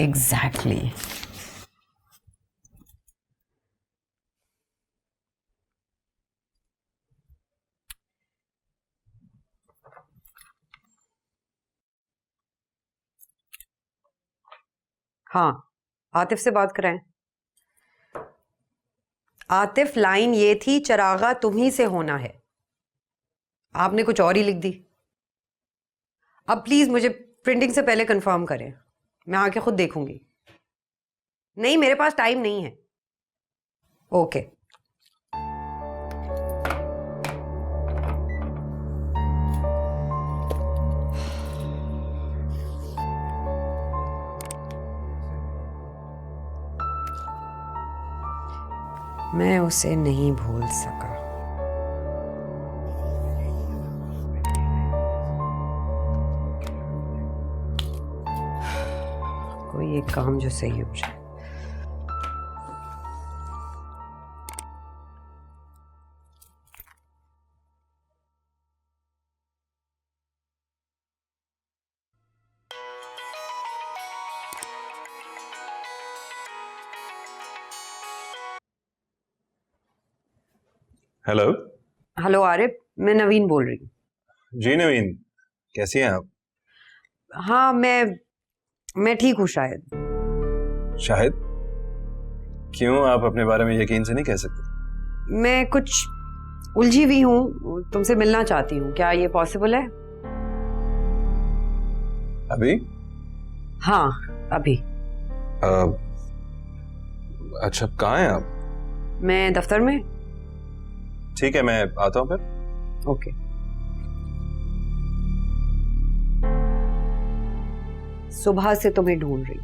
Exactly. हाँ, आतिफ से बात कराएं। आतिफ, लाइन ये थी, चरागा तुम्ही से होना है। आपने कुछ और ही लिख दी। अब प्लीज मुझे प्रिंटिंग से पहले कंफर्म करें, मैं आके खुद देखूंगी। नहीं, मेरे पास टाइम नहीं है। ओके। मैं उसे नहीं भूल सका। कोई एक काम जो सही हो जाए। हेलो। हेलो आरिफ, मैं नवीन बोल रही हूँ। जी नवीन, कैसी हैं आप? हाँ, मैं ठीक हूँ शायद। शायद? क्यों, आप अपने बारे में यकीन से नहीं कह सकते? मैं कुछ उलझी हुई हूँ, तुमसे मिलना चाहती हूँ। क्या ये पॉसिबल है? अभी? हाँ, अभी। अच्छा, कहाँ हैं आप? मैं दफ्तर में। ठीक है, मैं आता हूँ फिर। ओके। सुबह से तुम्हें ढूंढ रही।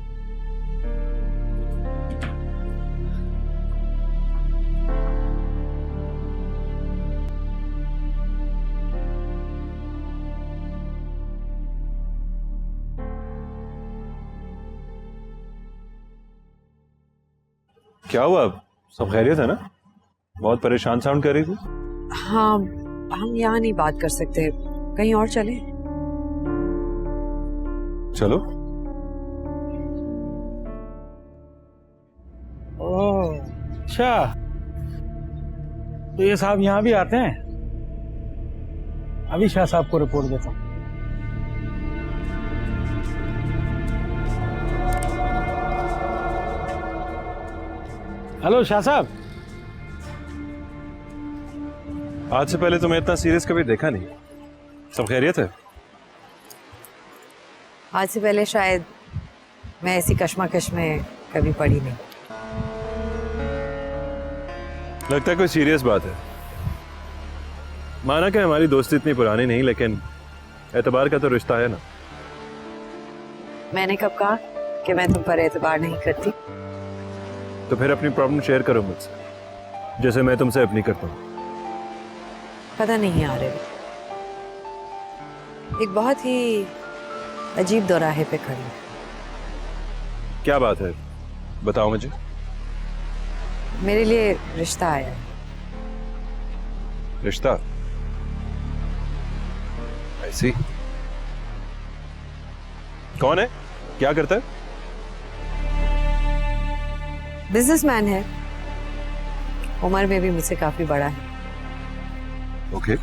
क्या हुआ? सब खैरियत है ना? बहुत परेशान साउंड कर रही थी। हाँ, हम यहाँ नहीं बात कर सकते, कहीं और चले? चलो। ओह, अच्छा, तो ये साहब यहाँ भी आते हैं? अभी शाह साहब को रिपोर्ट देता हूँ। हेलो शाह साहब। आज से पहले तुम्हें इतना सीरियस कभी देखा नहीं। सब खैरियत है? आज से पहले शायद मैं ऐसी कश्मकश में कभी पड़ी नहीं। लगता है कोई सीरियस बात है। माना कि हमारी दोस्ती इतनी पुरानी नहीं, लेकिन एतबार का तो रिश्ता है ना। मैंने कब कहा कि मैं तुम पर एतबार नहीं करती? तो फिर अपनी प्रॉब्लम शेयर करो मुझसे, जैसे मैं तुमसे अपनी करता हूँ। पता नहीं आ रहे, एक बहुत ही अजीब दौराहे पे खड़ी हूं। क्या बात है, बताओ मुझे। मेरे लिए रिश्ता आया है। रिश्ता? ऐसी? कौन है, क्या करता है? बिजनेसमैन है, उम्र में भी मुझसे काफी बड़ा है। ओके।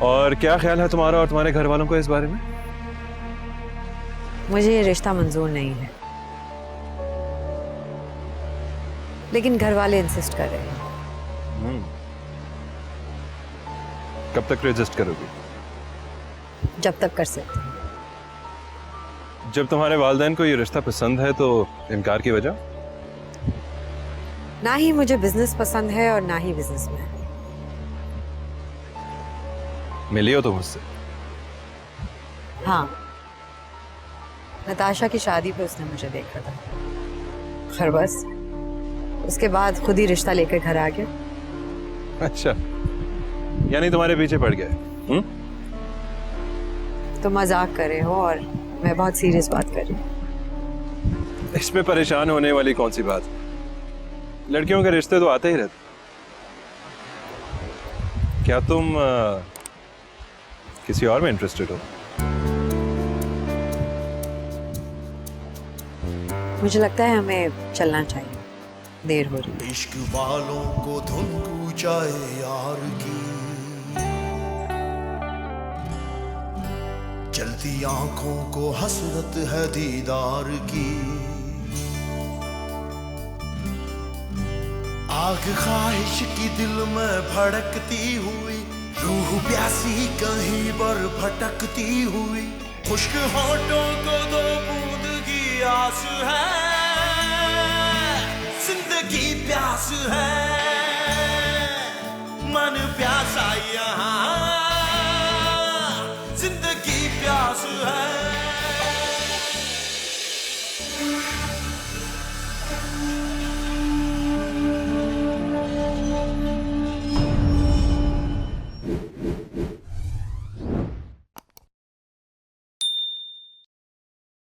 और क्या ख्याल है तुम्हारा और तुम्हारे घर वालों को इस बारे में? मुझे ये रिश्ता मंजूर नहीं है, लेकिन घर वाले इंसिस्ट कर रहे हैं। कब तक रेजिस्ट करोगी? जब तक कर सकते हैं। जब तुम्हारे वालिदैन को ये रिश्ता पसंद है तो इनकार की वजह? ना ही मुझे बिजनेस पसंद है और ना ही बिजनेसमैन। मिली हो तुम मुझसे? हाँ, नताशा की शादी पे उसने मुझे देखा था, खैर बस उसके बाद खुद ही रिश्ता लेकर घर आ गया। अच्छा, यानी तुम्हारे पीछे पड़ गए? तो मजाक कर रहे हो और मैं बहुत सीरियस बात कर रही हूँ। इसमें परेशान होने वाली कौन सी बात? लड़कियों के रिश्ते तो आते ही रहते। क्या तुम किसी और में इंटरेस्टेड हो? मुझे लगता है हमें चलना चाहिए, देर हो रही है। इश्क वालों को धुन जाए यार की, चलती आंखों को हसरत है दीदार की। आग ख्वाहिश की दिल में भड़कती हुई, रूह प्यासी कहीं पर भटकती हुई। खुश्क होठों को दो बूंद की आस है, जिंदगी प्यास है, मन प्यासा यहाँ